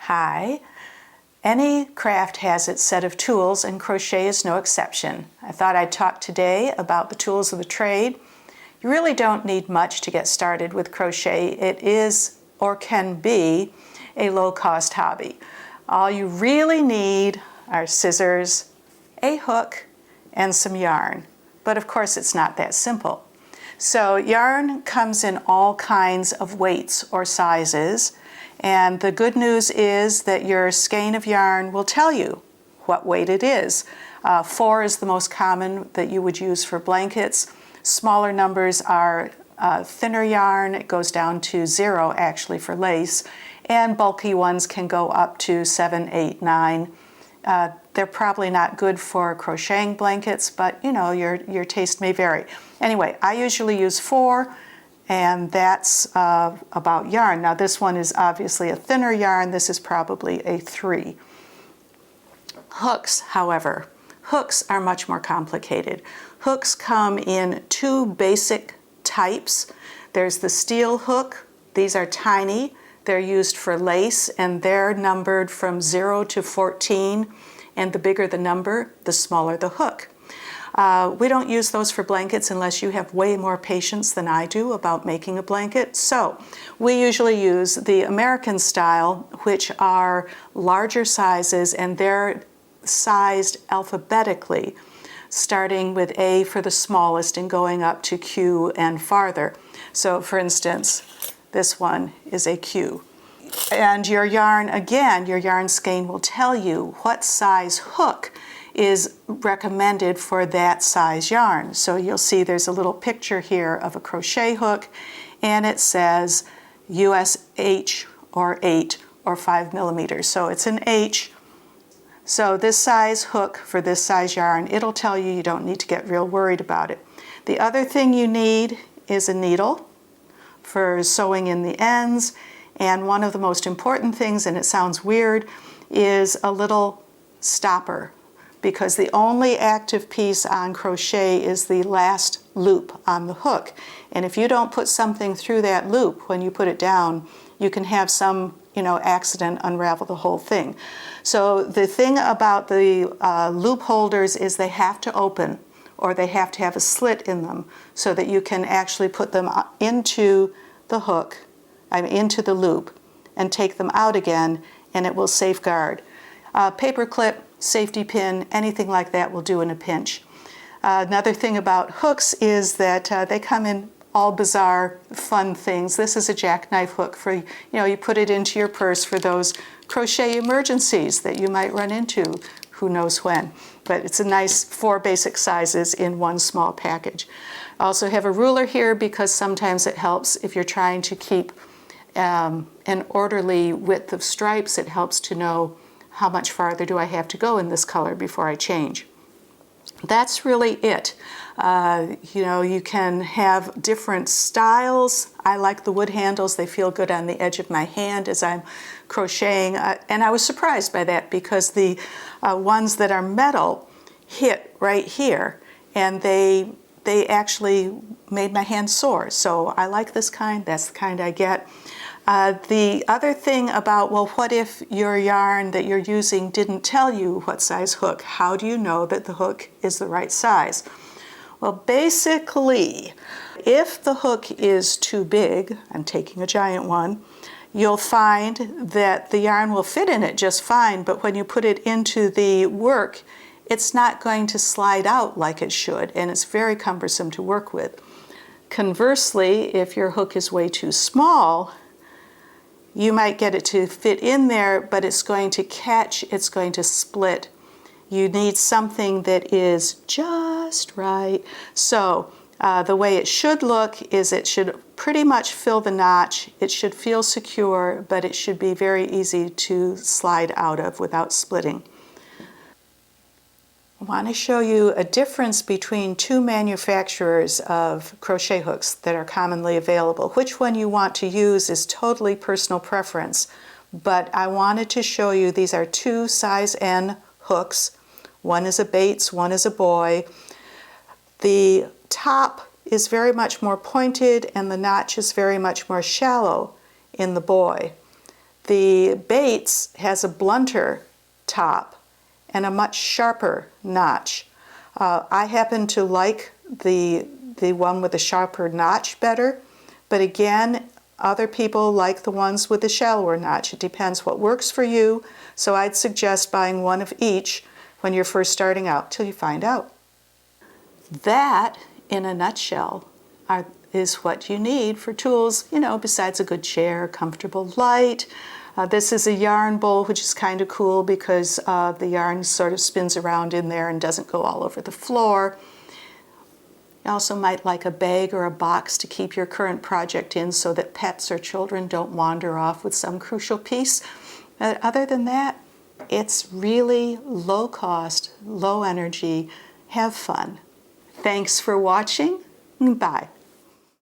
Hi. Any craft has its set of tools, and crochet is no exception. I thought I'd talk today about the tools of the trade. You really don't need much to get started with crochet. It is, or can be, a low-cost hobby. All you really need are scissors, a hook, and some yarn. But of course it's not that simple. So yarn comes in all kinds of weights or sizes, and the good news is that your skein of yarn will tell you what weight it is. 4 is the most common that you would use for blankets. Smaller numbers are thinner yarn. It goes down to 0 actually for lace, and bulky ones can go up to 7, 8, 9. They're probably not good for crocheting blankets, but you know, your taste may vary. Anyway, I usually use 4, and that's about yarn. Now this one is obviously a thinner yarn. This is probably a 3. Hooks, however, hooks are much more complicated. Hooks come in 2 basic types. There's the steel hook. These are tiny. They're used for lace, and they're numbered from 0 to 14. And the bigger the number, the smaller the hook. We don't use those for blankets unless you have way more patience than I do about making a blanket. So we usually use the American style, which are larger sizes, and they're sized alphabetically, starting with A for the smallest and going up to Q and farther. So for instance, this one is a Q. And your yarn, again, your yarn skein will tell you what size hook is recommended for that size yarn. So you'll see there's a little picture here of a crochet hook, and it says US H or 8 or 5 millimeters. So it's an H. So this size hook for this size yarn, it'll tell you. You don't need to get real worried about it. The other thing you need is a needle for sewing in the ends. And one of the most important things, and it sounds weird, is a little stopper, because the only active piece on crochet is the last loop on the hook. And if you don't put something through that loop when you put it down, you can have some, accident unravel the whole thing. So the thing about the loop holders is they have to open, or they have to have a slit in them so that you can actually put them into the hook, into the loop, and take them out again, and it will safeguard. Paper clip, safety pin, anything like that will do in a pinch. Another thing about hooks is that they come in all bizarre, fun things. This is a jackknife hook for, you put it into your purse for those crochet emergencies that you might run into, who knows when. But it's a nice 4 basic sizes in one small package. I also have a ruler here because sometimes it helps if you're trying to keep an orderly width of stripes. It helps to know how much farther do I have to go in this color before I change. That's really it. You can have different styles. I like the wood handles. They feel good on the edge of my hand as I'm crocheting. And I was surprised by that because the ones that are metal hit right here, and they actually made my hand sore. So I like this kind. That's the kind I get. The other thing about, well, what if your yarn that you're using didn't tell you what size hook? How do you know that the hook is the right size? Well, basically, if the hook is too big, I'm taking a giant one, you'll find that the yarn will fit in it just fine, but when you put it into the work, it's not going to slide out like it should, and it's very cumbersome to work with. Conversely, if your hook is way too small, you might get it to fit in there, but it's going to catch, it's going to split. You need something that is just right. So the way it should look is it should pretty much fill the notch. It should feel secure, but it should be very easy to slide out of without splitting. I want to show you a difference between 2 manufacturers of crochet hooks that are commonly available. Which one you want to use is totally personal preference, but I wanted to show you these are 2 size N hooks. One is a Bates, one is a Boy. The top is very much more pointed and the notch is very much more shallow in the Boy. The Bates has a blunter top and a much sharper notch. I happen to like the one with the sharper notch better, but again, other people like the ones with the shallower notch. It depends what works for you, so I'd suggest buying one of each when you're first starting out till you find out. That, in a nutshell, is what you need for tools, besides a good chair, comfortable light. This is a yarn bowl, which is kind of cool because the yarn sort of spins around in there and doesn't go all over the floor. You also might like a bag or a box to keep your current project in so that pets or children don't wander off with some crucial piece. Other than that, it's really low cost, low energy. Have fun. Thanks for watching. Bye.